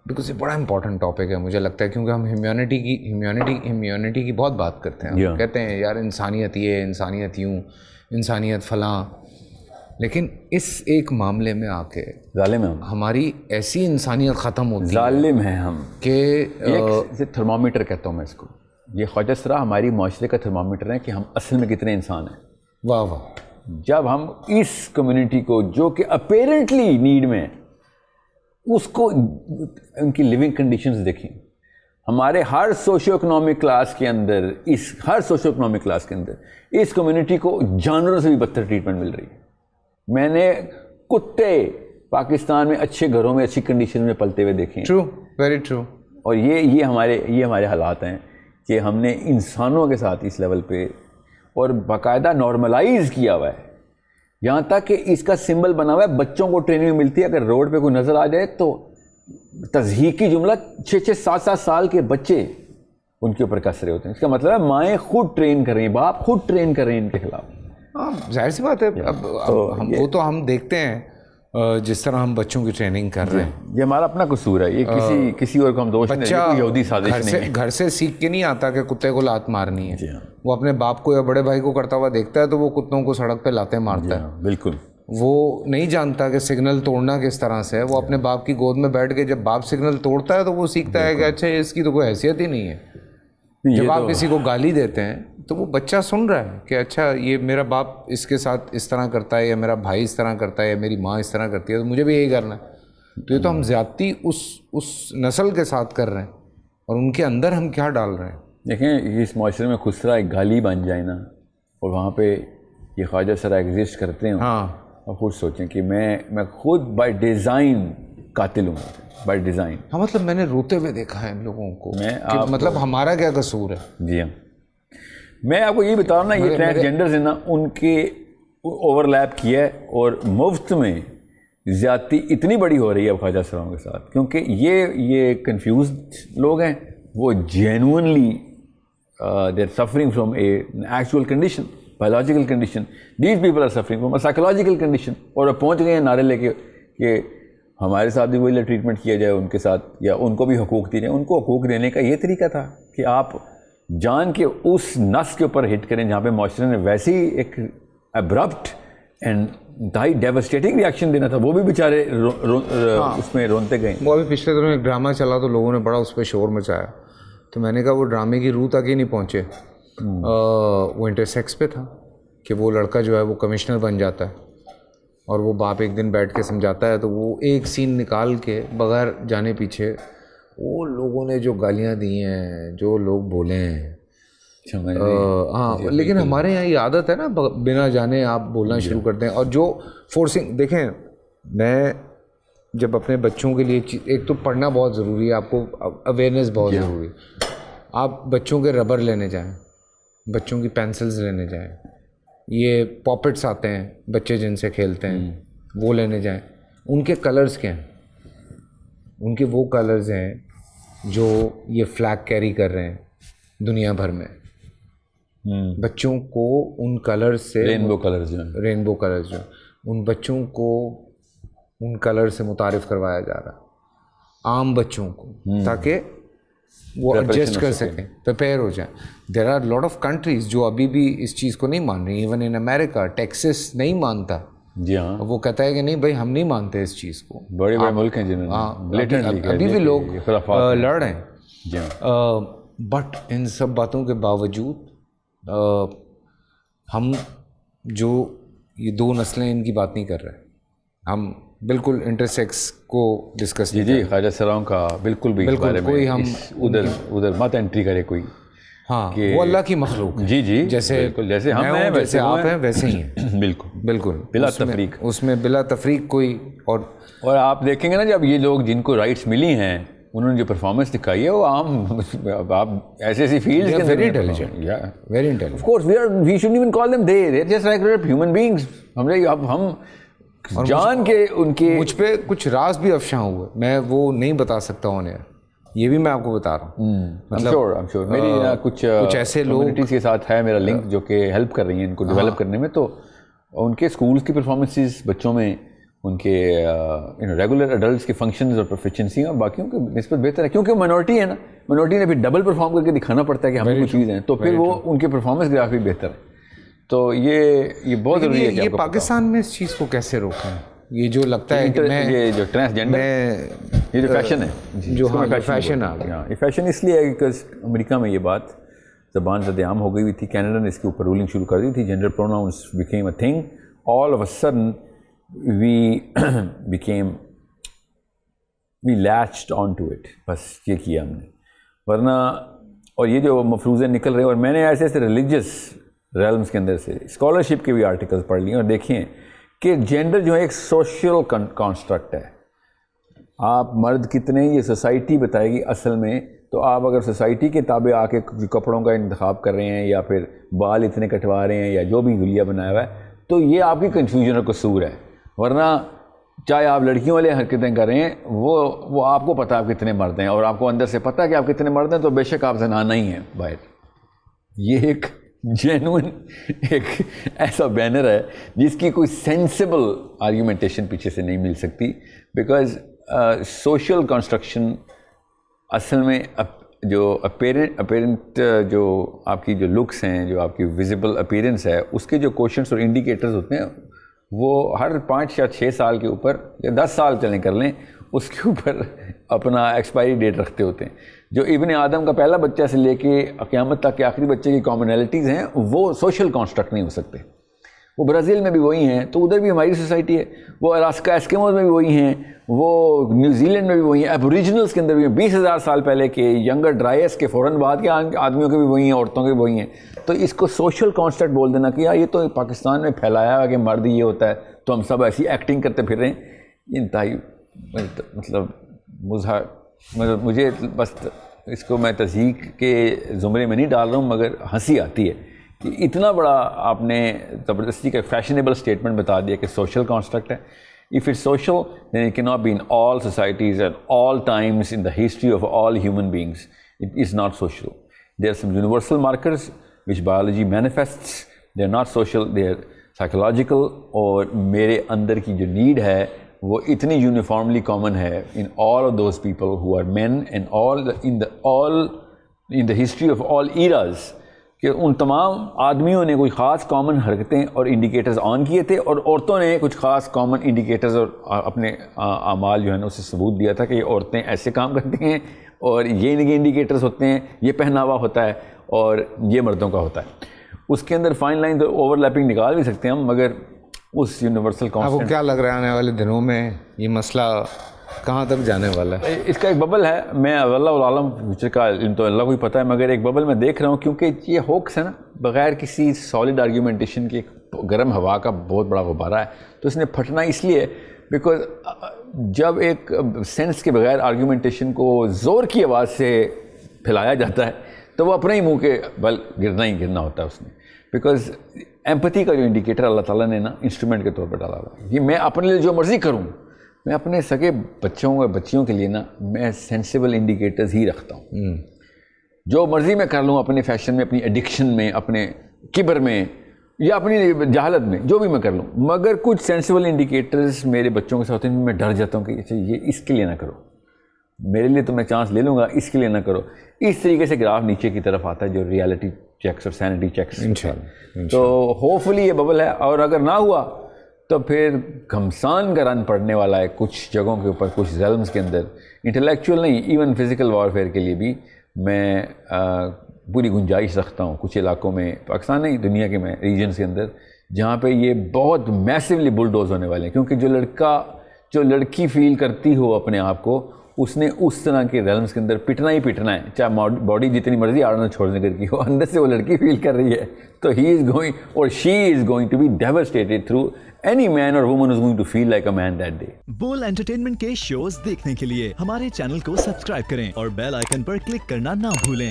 Because یہ بڑا important topic ہے مجھے لگتا ہے, کیونکہ ہم ہیومینٹی کی بہت بات کرتے ہیں. ہم کہتے ہیں یار انسانیت یہ, انسانیت یوں, انسانیت فلاں, لیکن اس ایک معاملے میں آ کے ظالم ہیں ہم, ہماری ایسی انسانیت ختم ہوتی ہے, ظالم ہیں ہم کہ تھرمامیٹر کہتا ہوں میں اس کو. یہ خواجہ سرا ہماری معاشرے کا تھرمامیٹر ہے کہ ہم اصل میں کتنے انسان ہیں. واہ واہ. جب ہم اس کمیونٹی کو جو کہ اپیرنٹلی نیڈ میں اس کو ان کی لیونگ کنڈیشنز دیکھیں, ہمارے ہر سوشو اکنامک کلاس کے اندر اس کمیونٹی کو جانوروں سے بھی بدتر ٹریٹمنٹ مل رہی ہے. میں نے کتے پاکستان میں اچھے گھروں میں اچھی کنڈیشن میں پلتے ہوئے دیکھے ہیں. True, very true. اور یہ ہمارے حالات ہیں کہ ہم نے انسانوں کے ساتھ اس لیول پہ اور باقاعدہ نارملائز کیا ہوا ہے, یہاں تک کہ اس کا سمبل بنا ہوا ہے. بچوں کو ٹریننگ ملتی ہے, اگر روڈ پہ کوئی نظر آ جائے تو تضحیکی جملہ 6-7 سال کے بچے ان کے اوپر کس رہے ہوتے ہیں. اس کا مطلب ہے مائیں خود ٹرین کر رہی ہیں, باپ خود ٹرین کر رہے ہیں ان کے خلاف. ہاں ظاہر سی بات ہے. اب وہ تو ہم دیکھتے ہیں جس طرح ہم بچوں کی ٹریننگ کر رہے ہیں, یہ ہمارا اپنا قصور ہے. یہ کسی اور کو ہم دوش نہیں, یہودی سازش نہیں ہے. گھر سے سیکھ کے نہیں آتا کہ کتے کو لات مارنی ہے. وہ اپنے باپ کو یا بڑے بھائی کو کرتا ہوا دیکھتا ہے تو وہ کتوں کو سڑک پہ لاتے مارتا ہے. بالکل. وہ نہیں جانتا کہ سگنل توڑنا کس طرح سے ہے. وہ اپنے باپ کی گود میں بیٹھ کے جب باپ سگنل توڑتا ہے تو وہ سیکھتا ہے کہ اچھا اس کی تو کوئی حیثیت ہی نہیں ہے. جب آپ کسی کو گالی دیتے ہیں تو وہ بچہ سن رہا ہے کہ اچھا یہ میرا باپ اس کے ساتھ اس طرح کرتا ہے, یا میرا بھائی اس طرح کرتا ہے, یا میری ماں اس طرح کرتی ہے, تو مجھے بھی یہی کرنا ہے. تو یہ تو ہم زیادتی اس نسل کے ساتھ کر رہے ہیں, اور ان کے اندر ہم کیا ڈال رہے ہیں. دیکھیں اس معاشرے میں خسرہ ایک گالی بن جائے نا, اور وہاں پہ یہ خواجہ سرا ایگزسٹ کرتے ہیں. ہاں, اور خود سوچیں کہ میں خود بائی ڈیزائن قاتل ہوں, بائی ڈیزائن. ہاں مطلب میں نے روتے ہوئے دیکھا ہے ان لوگوں کو, مطلب ہمارا کیا قصور ہے. جی ہاں, میں آپ کو یہ بتا رہا ہوں نا, یہ ٹرانسجینڈرز ہیں نا, ان کے اوور لیپ کیا ہے, اور مفت میں زیادتی اتنی بڑی ہو رہی ہے اب خواجہ سراؤں کے ساتھ, کیونکہ یہ کنفیوزڈ لوگ ہیں. وہ genuinely they are suffering from a actual condition, biological condition. These people are suffering from a psychological condition, اور پہنچ گئے ہیں نعرے لے کے کہ ہمارے ساتھ بھی وہی ٹریٹمنٹ کیا جائے ان کے ساتھ, یا ان کو بھی حقوق دیے جائیں. ان کو حقوق دینے کا یہ طریقہ تھا کہ آپ جان کے اس نس کے اوپر ہٹ کریں جہاں پہ معاشرے نے ویسے ہی ایک ابرپٹ اینڈ انتہائی ڈیوسٹیٹنگ ریئیکشن دینا تھا. وہ بھی بیچارے اس میں رونتے گئے. وہ ابھی پچھلے دنوں ایک ڈرامہ چلا تو لوگوں نے بڑا اس پہ شور مچایا, تو میں نے کہا وہ ڈرامے کی روح تک ہی نہیں پہنچے. وہ انٹرسیکس پہ تھا کہ وہ لڑکا جو ہے وہ کمشنر بن جاتا ہے, اور وہ باپ ایک دن بیٹھ کے سمجھاتا ہے, تو وہ ایک سین نکال کے بغیر جانے پیچھے وہ لوگوں نے جو گالیاں دی ہیں, جو لوگ بولے ہیں. ہاں لیکن ہمارے یہاں یہ عادت ہے نا, بنا جانے آپ بولنا شروع کرتے ہیں. اور جو فورسنگ, دیکھیں میں جب اپنے بچوں کے لیے ایک تو پڑھنا بہت ضروری ہے, آپ کو اویئرنیس بہت ضروری ہے. آپ بچوں کے ربر لینے جائیں, بچوں کی پینسلز لینے جائیں, یہ پاپٹس آتے ہیں بچے جن سے کھیلتے ہیں, وہ لینے جائیں. ان کے کلرز کیا ہیں؟ ان کے وہ کلرز ہیں جو یہ فلیگ کیری کر رہے ہیں دنیا بھر میں. بچوں کو ان کلرز سے, رینبو کلرز جو ان بچوں کو ان کلر سے متعارف کروایا جا رہا عام بچوں کو, تاکہ وہ ایڈجسٹ کر سکیں, پریپیئر ہو جائیں. There are lot of countries جو ابھی بھی اس چیز کو نہیں مان رہی. ایون ان امریکا ٹیکسس نہیں مانتا. جی ہاں, وہ کہتا ہے کہ نہیں بھائی ہم نہیں مانتے اس چیز کو. بڑے بڑے ملک ہیں جنہوں نے ابھی بھی لوگ لڑ رہے ہیں. جی ہاں, بٹ ان سب باتوں کے باوجود ہم جو یہ دو نسلیں ان کی بات نہیں کر رہے. ہم بالکل انٹرسیکس کو ڈسکس. جی خواجہ سراؤں کا بالکل بھی کوئی ہم ادھر مت انٹری کرے کوئی. ہاں وہ اللہ کی مخلوق ہے. جی جیسے ہم ہیں, ویسے آپ ہیں, ویسے ہی ہیں. بالکل بلا تفریق. اس میں بلا تفریق کوئی. اور آپ دیکھیں گے نا, جب یہ لوگ جن کو رائٹس ملی ہیں انہوں نے جو پرفارمنس دکھائی ہے وہ عام, آپ ایسی فیلڈ کے very intelligent, very intelligent. Of course we shouldn't even call them they just like human beings. ہم جان کے ان کے مجھ پہ کچھ راز بھی افشاں ہوئے, میں وہ نہیں بتا سکتا ہوں. یہ بھی میں آپ کو بتا رہا ہوں. مطلب میری کچھ ایسے لوگ کے ساتھ ہے میرا لنک جو کہ ہیلپ کر رہی ہیں ان کو ڈیولپ کرنے میں. تو ان کے اسکولس کی پرفارمنسز بچوں میں ان کے ریگولر ایڈلٹس کے فنکشنز اور پروفیشنسی اور باقیوں کی نسبت بہتر ہے, کیونکہ مائنورٹی ہے نا, مائنورٹی نے بھی ڈبل پرفارم کر کے دکھانا پڑتا ہے کہ ہم کوئی چیز ہیں, تو پھر وہ ان کے پرفارمنس گراف بھی بہتر ہے. تو یہ بہت ضروری ہے کہ یہ پاکستان میں اس چیز کو کیسے روکیں؟ یہ جو لگتا ہے کہ یہ جو ٹرانسجینڈر یہ جو فیشن ہے, جو فیشن آ گیا, یہ فیشن اس لیے ہے بیکاز امریکہ میں یہ بات زبان زد عام ہو گئی ہوئی تھی. کینیڈا نے اس کے اوپر رولنگ شروع کر دی تھی. Gender pronouns became a thing. All of a sudden we latched on to it. بس یہ کیا ہم نے, ورنہ اور یہ جو مفروضے نکل رہے ہیں, اور میں نے ایسے ایسے ریلیجیس ریلمس کے اندر سے اسکالرشپ کے بھی آرٹیکلس پڑھ لیے اور دیکھیں کہ جینڈر جو ہے ایک سوشل کانسٹرکٹ ہے. آپ مرد کتنے یہ سوسائٹی بتائے گی اصل میں. تو آپ اگر سوسائٹی کے تابع آ کے کپڑوں کا انتخاب کر رہے ہیں یا پھر بال اتنے کٹوا رہے ہیں یا جو بھی گلیا بنایا ہوا ہے, تو یہ آپ کی کنفیوژن اور قصور ہے. ورنہ چاہے آپ لڑکیوں والے حرکتیں کر رہے ہیں, وہ آپ کو پتہ آپ کتنے مرد ہیں, اور آپ کو اندر سے پتہ ہے کہ آپ کتنے مرد ہیں, تو بے شک آپ زنانہ ہی ہیں باہر. یہ ایک جینوئن ایک ایسا بینر ہے جس کی کوئی سینسیبل آرگیومنٹیشن پیچھے سے نہیں مل سکتی. بیکاز سوشل کنسٹرکشن اصل میں جو اپیرنٹ جو آپ کی جو لکس ہیں, جو آپ کی ویزیبل اپیرنس ہے, اس کے جو کوشنٹس اور انڈیکیٹرز ہوتے ہیں وہ ہر 5 یا 6 سال کے اوپر یا 10 سال چلیں کر لیں, اس کے اوپر اپنا ایکسپائری ڈیٹ رکھتے ہوتے ہیں. جو ابن آدم کا پہلا بچہ سے لے کے قیامت تک کے آخری بچے کی کامنالٹیز ہیں, وہ سوشل کانسٹرکٹ نہیں ہو سکتے. وہ برازیل میں بھی وہی ہیں, تو ادھر بھی ہماری سوسائٹی ہے. وہ الاسکا ایسکیموز میں بھی وہی ہیں, وہ نیوزی لینڈ میں بھی وہی ہیں, ایبوریجنلس کے اندر بھی 20,000 سال پہلے کے ینگر ڈرائیس کے فوراً بعد کے آدمیوں کے بھی وہی ہیں, عورتوں کے بھی وہی ہیں. تو اس کو سوشل کانسٹرکٹ بول دینا کہ یہ تو پاکستان میں پھیلایا ہے کہ مرد یہ ہوتا ہے تو ہم سب ایسی ایکٹنگ کرتے پھر رہے ہیں, یہ انتہائی مطلب مجھے بس اس کو میں تصدیق کے زمرے میں نہیں ڈال رہا ہوں, مگر ہنسی آتی ہے کہ اتنا بڑا آپ نے زبردستی کا فیشنیبل اسٹیٹمنٹ بتا دیا کہ سوشل کانسٹرکٹ ہے. If it's social, then it cannot be in all societies at all times in the history of all human beings. It is not social. There are some universal markers which biology manifests. They are not social, they are psychological. اور میرے اندر کی جو need ہے وہ اتنی uniformly common ہے in all of those people who are men and in the history of all eras, کہ ان تمام آدمیوں نے کوئی خاص کامن حرکتیں اور انڈیکیٹرز آن کیے تھے, اور عورتوں نے کچھ خاص کامن انڈیکیٹرز اور اپنے اعمال جو ہے نا اسے ثبوت دیا تھا کہ یہ عورتیں ایسے کام کرتی ہیں اور یہ ان کے انڈیکیٹرز ہوتے ہیں, یہ پہناوا ہوتا ہے اور یہ مردوں کا ہوتا ہے. اس کے اندر فائن لائن تو اوور لیپنگ نکال بھی سکتے ہیں ہم, مگر اس یونیورسل کانسٹنٹ. آپ کو کیا لگ رہا ہے آنے والے دنوں میں یہ مسئلہ کہاں تک جانے والا ہے؟ اس کا ایک ببل ہے, میں اللہ عالم فیوچر کا علم تو اللہ کو ہی پتہ ہے, مگر ایک ببل میں دیکھ رہا ہوں, کیونکہ یہ ہوکس ہے نا, بغیر کسی سالڈ آرگیومنٹیشن کی گرم ہوا کا بہت بڑا غبارہ ہے. تو اس نے پھٹنا اس لیے بیکاز جب ایک سینس کے بغیر آرگیومنٹیشن کو زور کی آواز سے پھیلایا جاتا ہے تو وہ اپنے ہی منہ کے بل گرنا ہی گرنا ہوتا ہے اس نے. بیکاز ایمپتھی کا جو انڈیکیٹر اللہ تعالیٰ نے نا انسٹرومنٹ کے طور پر ڈالا ہوا ہے, یہ میں اپنے لیے جو مرضی کروں, میں اپنے سگے بچوں اور بچیوں کے لیے نا میں سینسیبل انڈیکیٹرز ہی رکھتا ہوں. جو مرضی میں کر لوں اپنے فیشن میں, اپنی ایڈکشن میں, اپنے کبر میں, یا اپنی جہالت میں, جو بھی میں کر لوں, مگر کچھ سینسیبل انڈیکیٹرز میرے بچوں کے ساتھ ہوتے ہیں, میں ڈر جاتا ہوں کہ اچھا یہ اس کے لیے نہ کرو, میرے لیے تو میں چانس لے لوں گا, اس کے لیے نہ کرو. اس طریقے سے گراف نیچے کی طرف آتا ہے جو ریالٹی چیکس اور سینٹی چیکس. تو ہوپ فلی یہ ببل ہے, اور اگر نہ ہوا تو پھر گھمسان کا رن پڑنے والا ہے کچھ جگہوں کے اوپر, کچھ ریلمز کے اندر. انٹلیکچوئل نہیں, ایون فزیکل وارفیئر کے لیے بھی میں پوری گنجائش رکھتا ہوں کچھ علاقوں میں, پاکستان نہیں دنیا کے میں ریجنس کے اندر, جہاں پہ یہ بہت میسیولی بلڈوز ہونے والے ہیں. کیونکہ جو لڑکی فیل کرتی ہو اپنے آپ کو, اس نے اس طرح کے ریلمز کے اندر پٹنا ہی پٹنا ہے, چاہے باڈی جتنی مرضی آڑنا چھوڑنے کر کی ہو, اندر سے وہ لڑکی فیل کر رہی ہے تو ہی از گوئنگ اور she is going to be devastated through any man or woman is going to feel like a man that day. بول انٹرٹینمنٹ کے شوز دیکھنے کے لیے ہمارے چینل کو سبسکرائب کریں اور بیل آئیکن پر کلک کرنا نہ بھولیں.